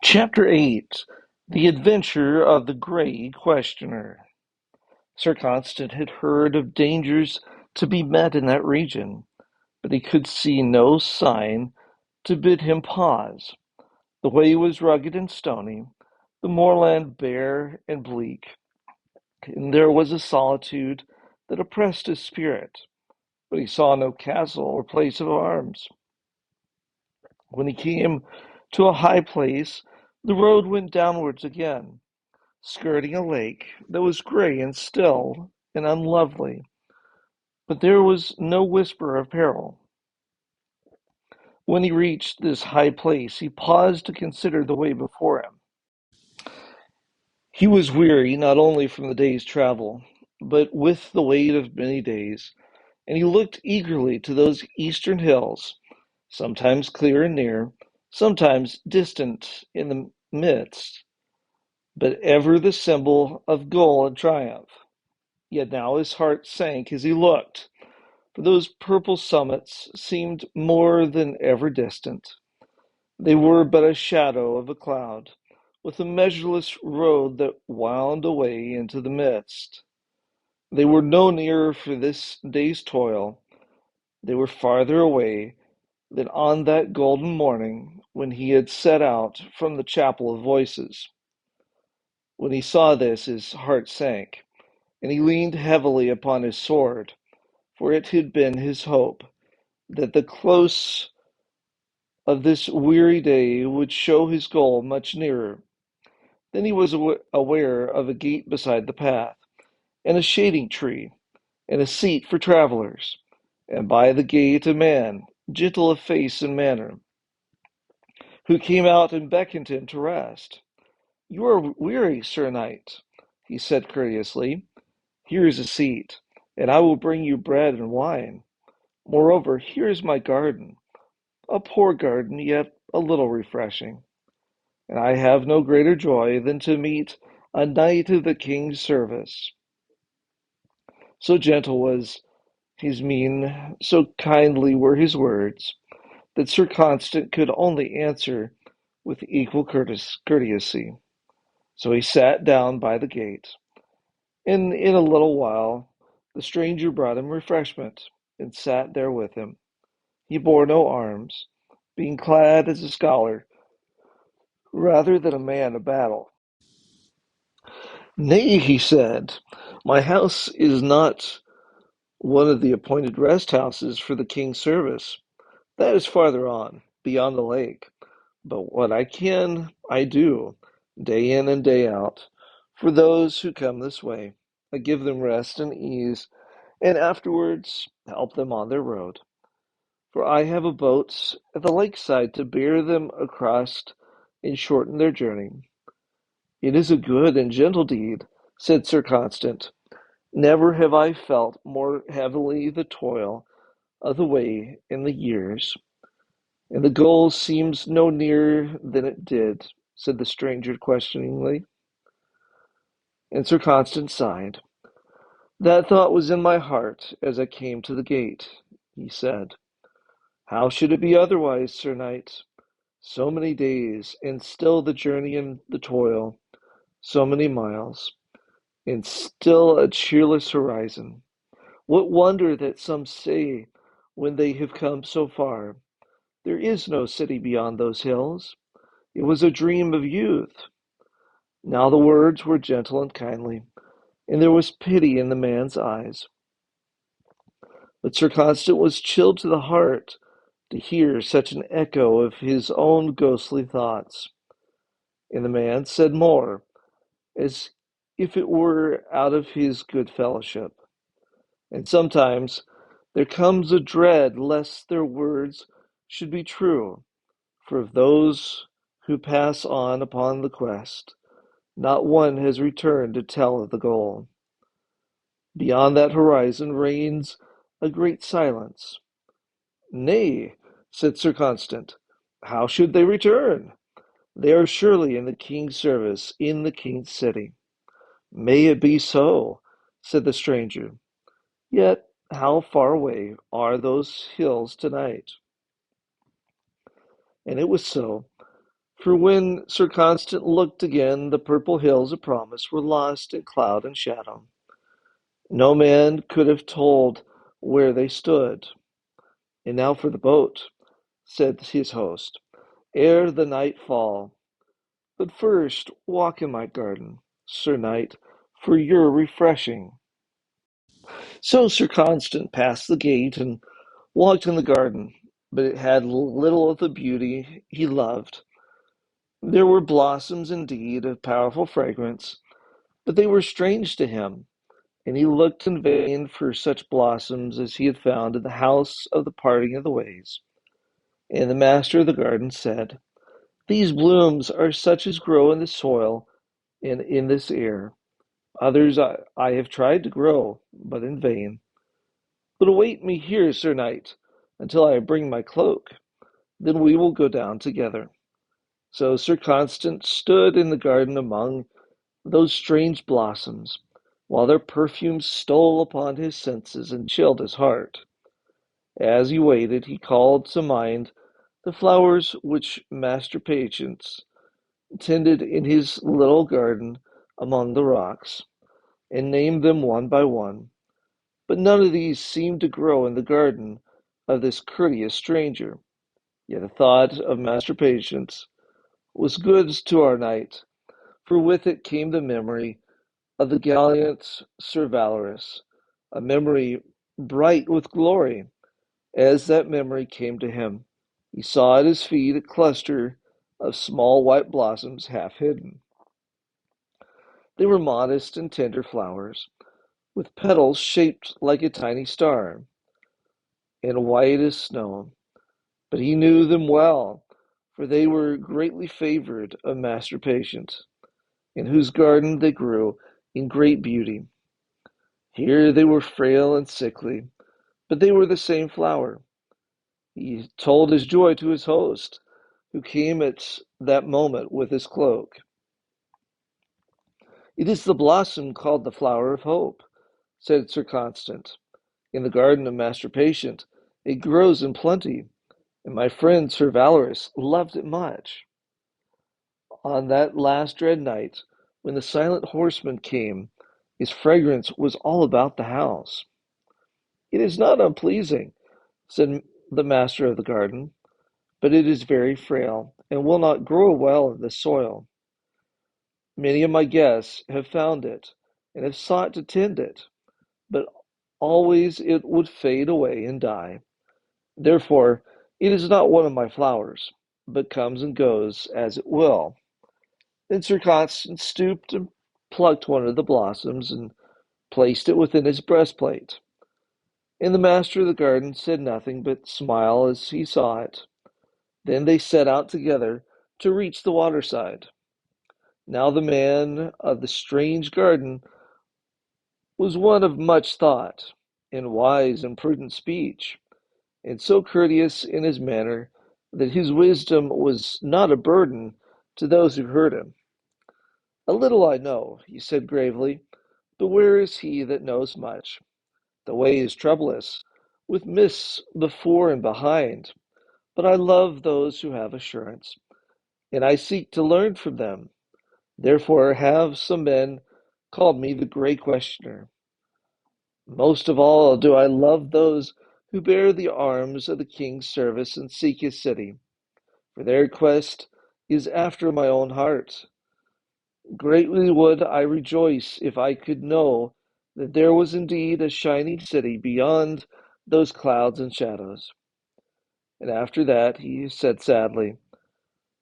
Chapter 8 The Adventure of the Grey Questioner. Sir Constant had heard of dangers to be met in that region, but he could see no sign to bid him pause. The way was rugged and stony, the moorland bare and bleak, and there was a solitude that oppressed his spirit, but he saw no castle or place of arms. When he came to a high place, the road went downwards again, skirting a lake that was gray and still and unlovely, but there was no whisper of peril. When he reached this high place, he paused to consider the way before him. He was weary not only from the day's travel, but with the weight of many days, and he looked eagerly to those eastern hills, sometimes clear and near, sometimes distant in the midst, but ever the symbol of goal and triumph. Yet now his heart sank as he looked, for those purple summits seemed more than ever distant. They were but a shadow of a cloud, with a measureless road that wound away into the mist. They were no nearer for this day's toil, they were farther away than on that golden morning when he had set out from the chapel of voices. When he saw this, his heart sank, and he leaned heavily upon his sword, for it had been his hope that the close of this weary day would show his goal much nearer. Then he was aware of a gate beside the path, and a shading tree, and a seat for travelers, and by the gate a man, gentle of face and manner, who came out and beckoned him to rest. "You are weary, Sir Knight," he said courteously. "Here is a seat, and I will bring you bread and wine. Moreover, here is my garden, a poor garden, yet a little refreshing, and I have no greater joy than to meet a knight of the king's service." So gentle was his mien, so kindly were his words, that Sir Constant could only answer with equal courtesy. So he sat down by the gate, and in a little while the stranger brought him refreshment, and sat there with him. He bore no arms, being clad as a scholar rather than a man of battle. "Nay," he said, "my house is not one of the appointed rest houses for the king's service. That is farther on, beyond the lake. But what I can, I do, day in and day out, for those who come this way. I give them rest and ease, and afterwards help them on their road. For I have a boat at the lakeside to bear them across and shorten their journey." "It is a good and gentle deed," said Sir Constant. "Never have I felt more heavily the toil of the way in the years, and the goal seems no nearer than it did," said the stranger questioningly. And Sir Constant sighed. "That thought was in my heart as I came to the gate," he said. "How should it be otherwise, Sir Knight? So many days, and still the journey and the toil, so many miles, and still a cheerless horizon. What wonder that some say, when they have come so far, there is no city beyond those hills. It was a dream of youth." Now the words were gentle and kindly, and there was pity in the man's eyes. But Sir Constant was chilled to the heart to hear such an echo of his own ghostly thoughts. And the man said more, as if it were out of his good fellowship. "And sometimes there comes a dread lest their words should be true, for of those who pass on upon the quest, not one has returned to tell of the goal. Beyond that horizon reigns a great silence." "Nay," said Sir Constant, "how should they return? They are surely in the king's service, in the king's city." "May it be so," said the stranger. "Yet how far away are those hills tonight?" And it was so, For when Sir Constant looked again, the purple hills of promise were lost in cloud and shadow. No man could have told where they stood. And now for the boat, said his host, ere the night fall. But first walk in my garden, Sir Knight, for your refreshing. So Sir Constant passed the gate and walked in the garden, but it had little of the beauty he loved. There were blossoms indeed of powerful fragrance, but they were strange to him, and he looked in vain for such blossoms as he had found in the house of the parting of the ways. And the master of the garden said, these blooms are such as grow in the soil and in this air. Others I have tried to grow, but in vain. But await me here, Sir Knight, until I bring my cloak. Then we will go down together. So Sir Constant stood in the garden among those strange blossoms, while their perfumes stole upon his senses and chilled his heart. As he waited, he called to mind the flowers which Master Patience tended in his little garden among the rocks, and named them one by one. But none of these seemed to grow in the garden of this courteous stranger. Yet the thought of Master Patience was good to our knight, for with it came the memory of the gallant Sir Valorous, a memory bright with glory. As that memory came to him, he saw at his feet a cluster of small white blossoms half hidden. They were modest and tender flowers, with petals shaped like a tiny star, and white as snow. But he knew them well, for they were greatly favored of Master Patience, in whose garden they grew in great beauty. Here they were frail and sickly, but they were the same flower. He told his joy to his host, who came at that moment with his cloak. It is the blossom called the flower of hope, said Sir Constant. In the garden of Master Patient it grows in plenty, and my friend Sir Valorous loved it much. On that last dread night, when the silent horseman came, its fragrance was all about the house. It is not unpleasing, said the master of the garden, but it is very frail, and will not grow well in this soil. Many of my guests have found it, and have sought to tend it, but always it would fade away and die. Therefore, it is not one of my flowers, but comes and goes as it will. Then Sir Constant stooped and plucked one of the blossoms and placed it within his breastplate. And the master of the garden said nothing but smile as he saw it. Then they set out together to reach the waterside. Now the man of the strange garden was one of much thought, and wise and prudent speech, and so courteous in his manner that his wisdom was not a burden to those who heard him. A little I know, he said gravely, but where is he that knows much? The way is troublous, with mists before and behind, but I love those who have assurance, and I seek to learn from them. Therefore have some men called me the Great Questioner. Most of all do I love those who bear the arms of the king's service and seek his city, for their quest is after my own heart. Greatly would I rejoice if I could know that there was indeed a shining city beyond those clouds and shadows. And after that he said sadly,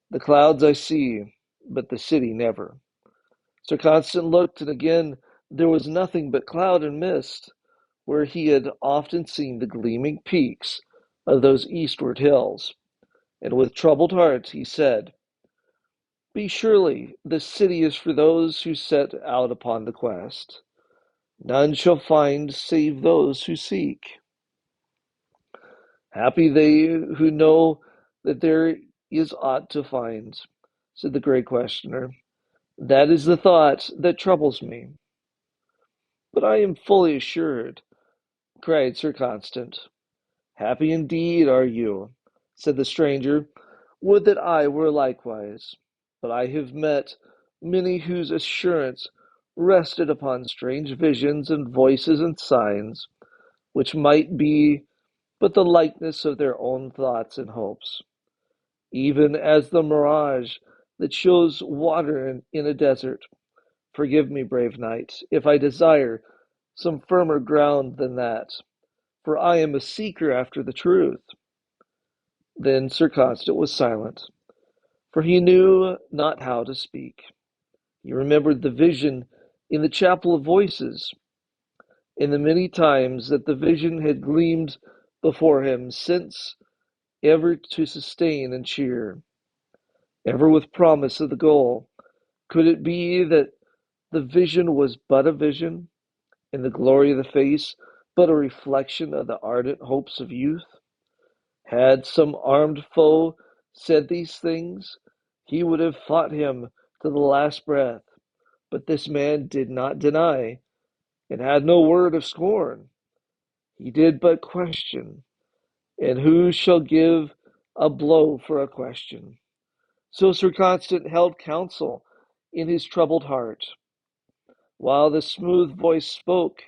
the clouds I see, but the city never. Sir Constant looked, and again there was nothing but cloud and mist, where he had often seen the gleaming peaks of those eastward hills. And with troubled heart he said, be surely the city is for those who set out upon the quest. None shall find save those who seek. Happy they who know that there is aught to find, said the great questioner. That is the thought that troubles me. But I am fully assured, cried Sir Constant. Happy indeed are you, said the stranger. Would that I were likewise. but I have met many whose assurance rested upon strange visions and voices and signs, which might be but the likeness of their own thoughts and hopes, even as the mirage that shows water in a desert. Forgive me, brave knight, if I desire some firmer ground than that, for I am a seeker after the truth. Then Sir Constant was silent, for he knew not how to speak. He remembered the vision in the chapel of voices, and the many times that the vision had gleamed before him since, ever to sustain and cheer, ever with promise of the goal. Could it be that the vision was but a vision, and the glory of the face but a reflection of the ardent hopes of youth? Had some armed foe said these things, he would have fought him to the last breath. But this man did not deny, and had no word of scorn. He did but question, and who shall give a blow for a question? So Sir Constant held counsel in his troubled heart, while the smooth voice spoke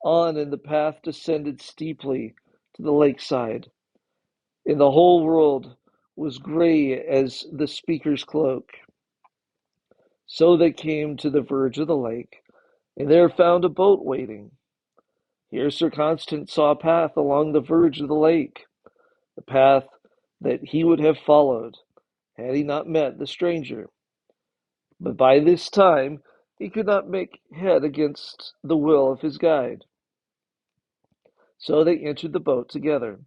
on, and the path descended steeply to the lakeside, and the whole world was gray as the speaker's cloak. So they came to the verge of the lake, and there found a boat waiting. Here Sir Constant saw a path along the verge of the lake, the path that he would have followed had he not met the stranger. But by this time he could not make head against the will of his guide. So they entered the boat together,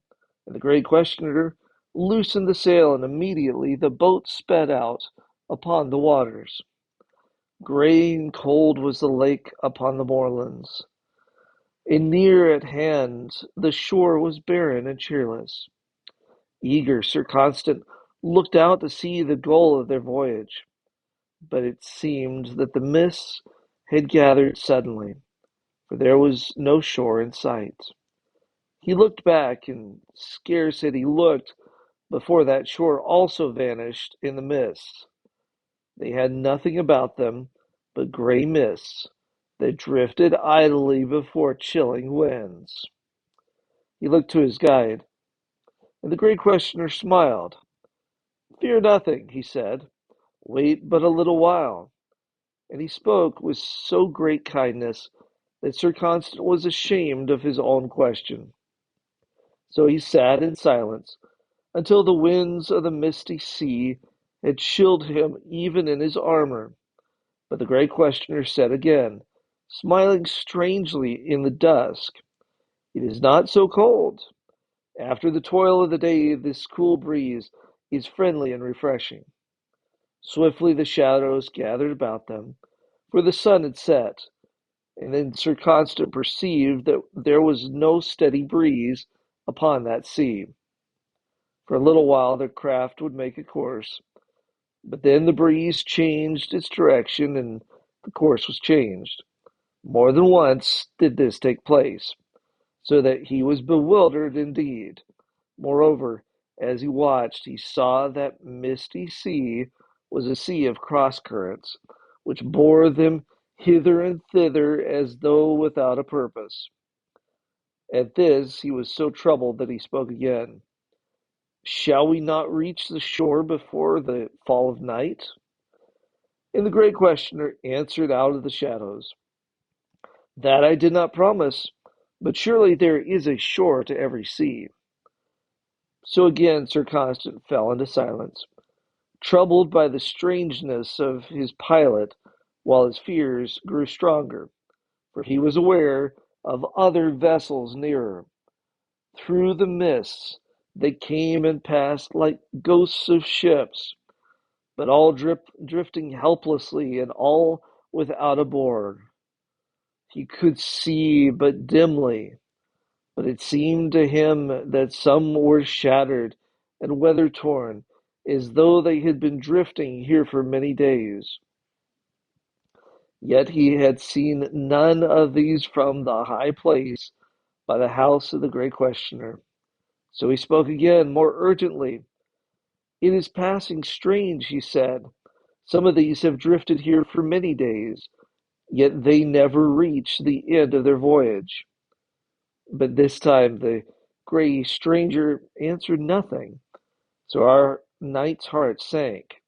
and the great questioner loosened the sail, and immediately the boat sped out upon the waters. Grey and cold was the lake upon the moorlands, and near at hand the shore was barren and cheerless. Eager, Sir Constant looked out to see the goal of their voyage, but it seemed that the mists had gathered suddenly, for there was no shore in sight. He looked back, and scarce had he looked before that shore also vanished in the mists. They had nothing about them but gray mists that drifted idly before chilling winds. He looked to his guide, and the great questioner smiled. "Fear nothing," he said. "Wait but a little while." And he spoke with so great kindness that Sir Constant was ashamed of his own question. So he sat in silence until the winds of the misty sea had chilled him even in his armor. But the great questioner said again, smiling strangely in the dusk, "It is not so cold. After the toil of the day, this cool breeze is friendly and refreshing." Swiftly the shadows gathered about them, for the sun had set, and then Sir Constant perceived that there was no steady breeze upon that sea. For a little while their craft would make a course, but then the breeze changed its direction, and the course was changed. More than once did this take place, so that he was bewildered indeed. Moreover, as he watched, he saw that misty sea was a sea of cross currents, which bore them hither and thither as though without a purpose. At this he was so troubled that he spoke again. "Shall we not reach the shore before the fall of night?" And the great questioner answered out of the shadows, "That I did not promise, but surely there is a shore to every sea." So again Sir Constant fell into silence, troubled by the strangeness of his pilot, while his fears grew stronger, for he was aware of other vessels nearer. Through the mists they came and passed like ghosts of ships, but all drifting helplessly and all without a board. He could see but dimly, but it seemed to him that some were shattered and weather torn, as though they had been drifting here for many days. Yet he had seen none of these from the high place by the house of the great questioner. So he spoke again, more urgently. "It is passing strange," he said. Some of these have drifted here for many days, yet they never reach the end of their voyage. But this time the gray stranger answered nothing, so our knight's heart sank.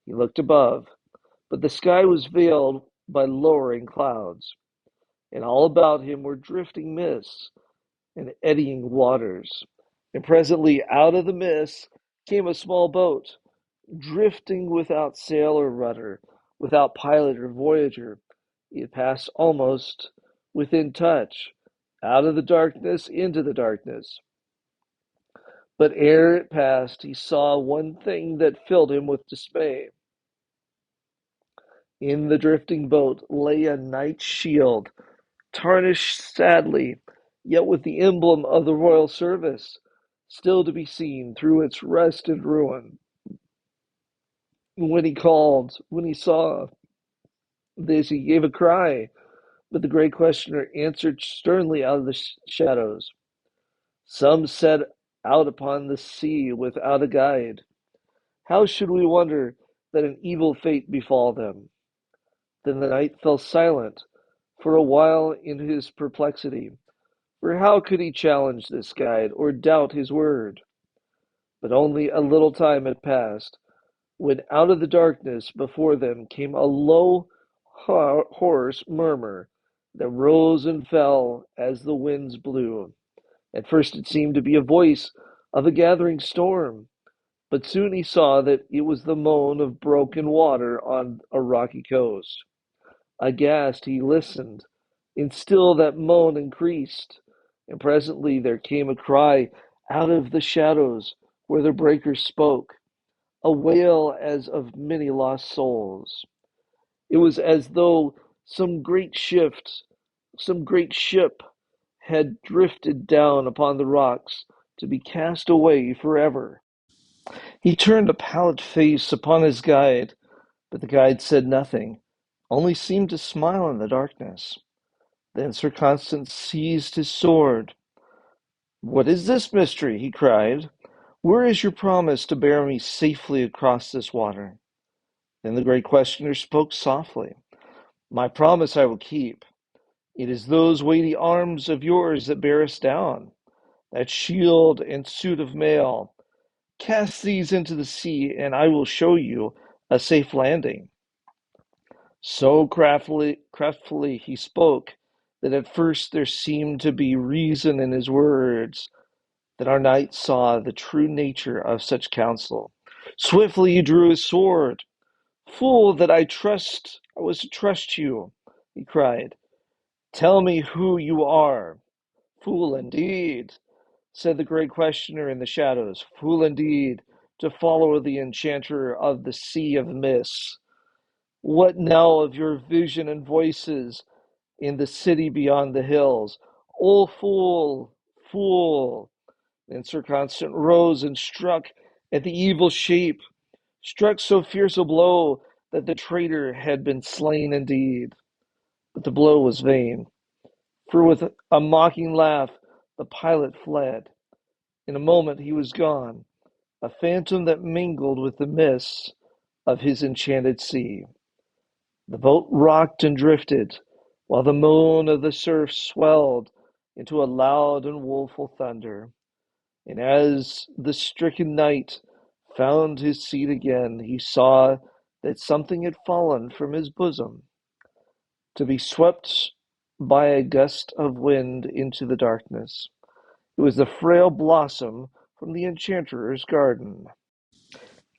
He looked above, but the sky was veiled by lowering clouds, and all about him were drifting mists and eddying waters. And presently out of the mists came a small boat, drifting without sail or rudder, without pilot or voyager. It passed almost within touch, out of the darkness into the darkness. But ere it passed, he saw one thing that filled him with dismay. In the drifting boat lay a knight's shield, tarnished sadly, yet with the emblem of the royal service still to be seen through its rust and ruin. When he saw this, he gave a cry, but the great questioner answered sternly out of the shadows. Some set out upon the sea without a guide. How should we wonder that an evil fate befall them? Then the knight fell silent for a while in his perplexity, for how could he challenge this guide or doubt his word? But only a little time had passed, when out of the darkness before them came a low, hoarse murmur that rose and fell as the winds blew. At first it seemed to be a voice of a gathering storm, but soon he saw that it was the moan of broken water on a rocky coast. Aghast he listened, and still that moan increased, and presently there came a cry out of the shadows where the breakers spoke, a wail as of many lost souls. It was as though some great ship had drifted down upon the rocks to be cast away forever. He turned a pallid face upon his guide, but the guide said nothing, only seemed to smile in the darkness. Then Sir Constans seized his sword. "What is this mystery?" he cried. "Where is your promise to bear me safely across this water?" Then the great questioner spoke softly. "My promise I will keep. It is those weighty arms of yours that bear us down, that shield and suit of mail. Cast these into the sea, and I will show you a safe landing." So craftfully he spoke that at first there seemed to be reason in his words. Then our knight saw the true nature of such counsel. Swiftly he drew his sword. "Fool that I was to trust you," he cried. "Tell me who you are." "Fool indeed," said the great questioner in the shadows. "Fool indeed, to follow the enchanter of the sea of mists. What now of your vision and voices in the city beyond the hills? O fool, fool!" Then Sir Constant rose and struck at the evil shape, struck so fierce a blow that the traitor had been slain indeed. But the blow was vain, for with a mocking laugh the pilot fled. In a moment he was gone, a phantom that mingled with the mists of his enchanted sea. The boat rocked and drifted, while the moan of the surf swelled into a loud and woeful thunder. And as the stricken knight found his seat again, he saw that something had fallen from his bosom, to be swept by a gust of wind into the darkness. It was the frail blossom from the enchanter's garden.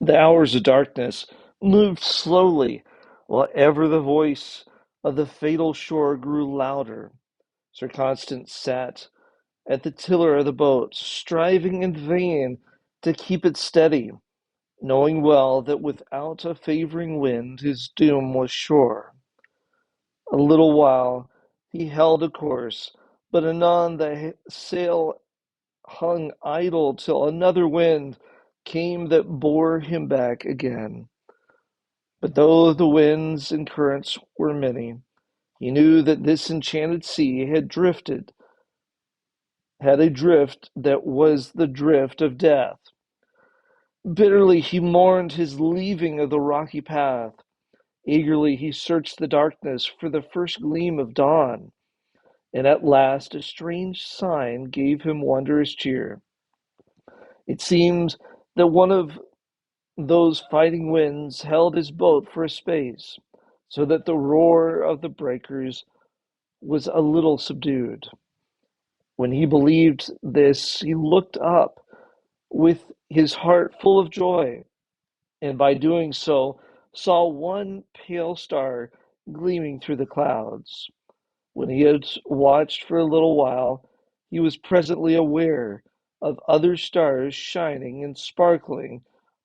The hours of darkness moved slowly, while ever the voice of the fatal shore grew louder. Sir Constans sat at the tiller of the boat, striving in vain to keep it steady, knowing well that without a favoring wind his doom was sure. A little while he held a course, but anon the sail hung idle till another wind came that bore him back again. But though the winds and currents were many, he knew that this enchanted sea had a drift that was the drift of death. Bitterly he mourned his leaving of the rocky path, Eagerly he searched the darkness for the first gleam of dawn, and at last a strange sign gave him wondrous cheer. It seems that one of those fighting winds held his boat for a space, so that the roar of the breakers was a little subdued. When he believed this, he looked up with his heart full of joy, and by doing so, saw one pale star gleaming through the clouds. When he had watched for a little while, he was presently aware of other stars shining and sparkling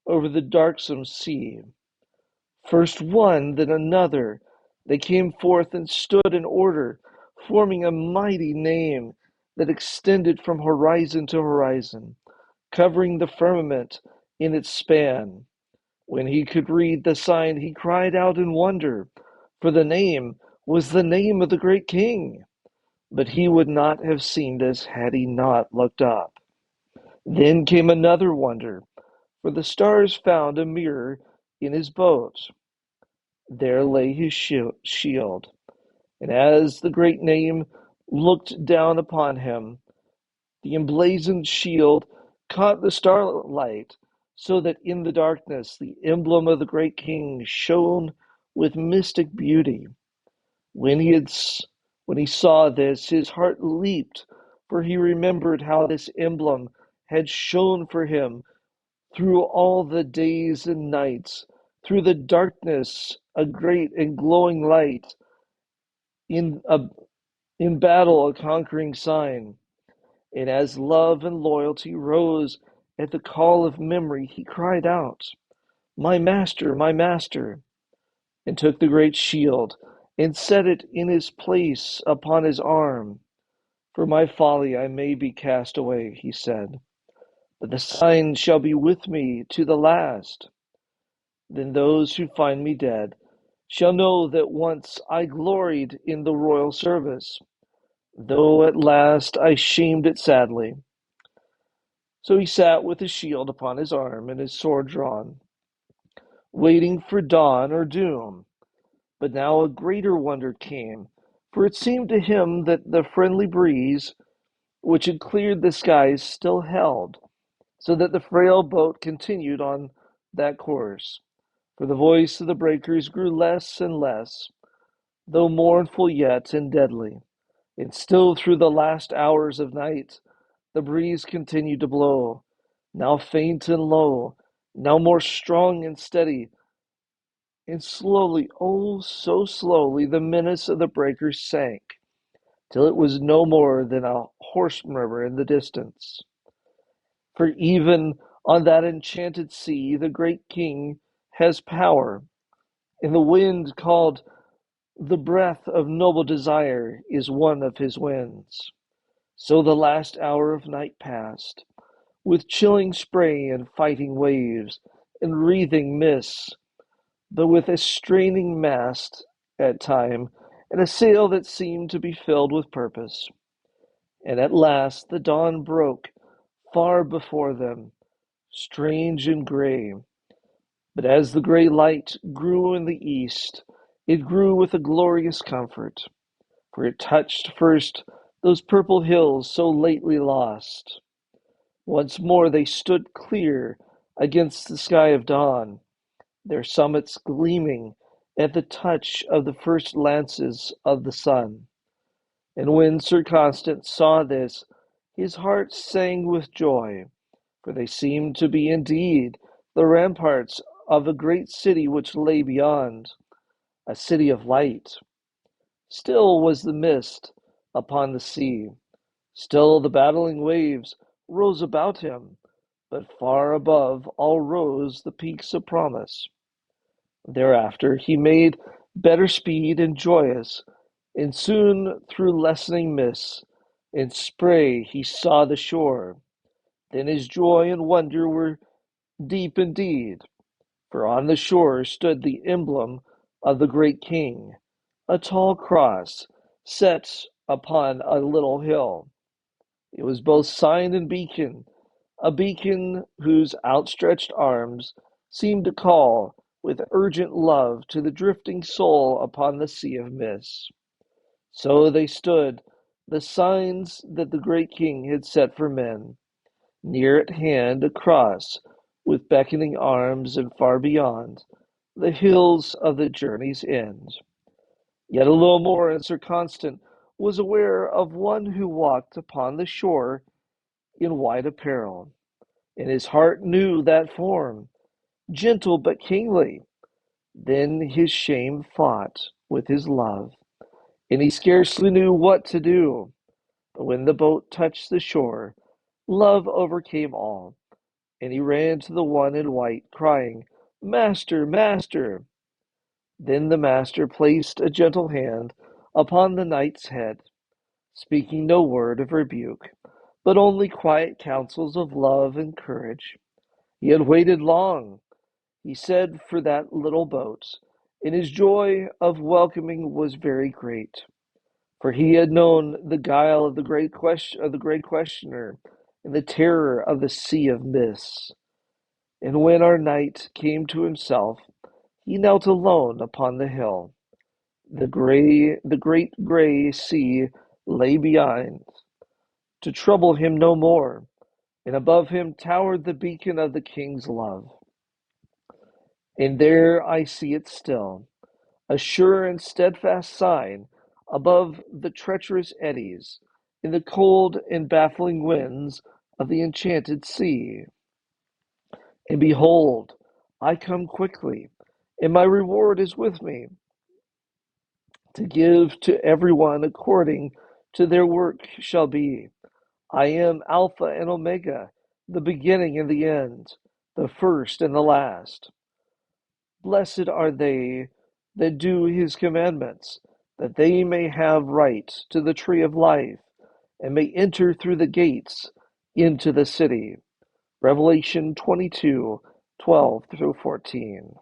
over the darksome sea. First one, then another, they came forth and stood in order, forming a mighty name that extended from horizon to horizon, covering the firmament in its span. When he could read the sign, he cried out in wonder, for the name was the name of the great king. But he would not have seen this had he not looked up. Then came another wonder, for the stars found a mirror in his boat. There lay his shield, and as the great name looked down upon him, the emblazoned shield caught the starlight, so that in the darkness the emblem of the great king shone with mystic beauty. When he had, when he saw this, his heart leaped, for he remembered how this emblem had shone for him through all the days and nights, through the darkness, a great and glowing light, in a, in battle a conquering sign. And as love and loyalty rose at the call of memory, he cried out, my master, and took the great shield and set it in his place upon his arm. For my folly I may be cast away, he said, but the sign shall be with me to the last. Then those who find me dead shall know that once I gloried in the royal service, though at last I shamed it sadly. So he sat with his shield upon his arm and his sword drawn, waiting for dawn or doom. But now a greater wonder came, for it seemed to him that the friendly breeze which had cleared the skies still held, so that the frail boat continued on that course. For the voice of the breakers grew less and less, though mournful yet and deadly. And still through the last hours of night the breeze continued to blow, now faint and low, now more strong and steady, and slowly, oh, so slowly, the menace of the breakers sank, till it was no more than a hoarse murmur in the distance. For even on that enchanted sea the great king has power, and the wind called the breath of noble desire is one of his winds. So the last hour of night passed, with chilling spray and fighting waves and wreathing mists, but with a straining mast at time and a sail that seemed to be filled with purpose. And at last the dawn broke far before them, strange and gray. But as the gray light grew in the east, it grew with a glorious comfort, for it touched first those purple hills so lately lost. Once more they stood clear against the sky of dawn, their summits gleaming at the touch of the first lances of the sun. And when Sir Constant saw this, his heart sang with joy, for they seemed to be indeed the ramparts of a great city which lay beyond, a city of light. Still was the mist upon the sea, still the battling waves rose about him, but far above all rose the peaks of promise. Thereafter he made better speed and joyous, and soon through lessening mists and spray he saw the shore. Then his joy and wonder were deep indeed, for on the shore stood the emblem of the great king, a tall cross set upon a little hill. It was both sign and beacon, a beacon whose outstretched arms seemed to call, with urgent love to the drifting soul upon the sea of mist. So they stood, the signs that the great king had set for men. Near at hand a cross, with beckoning arms, and far beyond, the hills of the journey's end. Yet a little more, and Sir Constant was aware of one who walked upon the shore in white apparel, and his heart knew that form, gentle but kingly. Then his shame fought with his love, and he scarcely knew what to do. But when the boat touched the shore, love overcame all, and he ran to the one in white, crying, "Master, master!" Then the master placed a gentle hand upon the knight's head, speaking no word of rebuke, but only quiet counsels of love and courage. He had waited long, he said, for that little boat, and his joy of welcoming was very great. For he had known the guile of the great questioner, and the terror of the sea of mists. And when our knight came to himself, he knelt alone upon the hill. The great grey sea lay behind, to trouble him no more, and above him towered the beacon of the king's love. And there I see it still, a sure and steadfast sign above the treacherous eddies, in the cold and baffling winds of the enchanted sea. And behold, I come quickly, and my reward is with me, to give to everyone according to their work shall be. I am Alpha and Omega, the beginning and the end, the first and the last. Blessed are they that do his commandments, that they may have right to the tree of life, and may enter through the gates into the city. Revelation 22:12 through 14.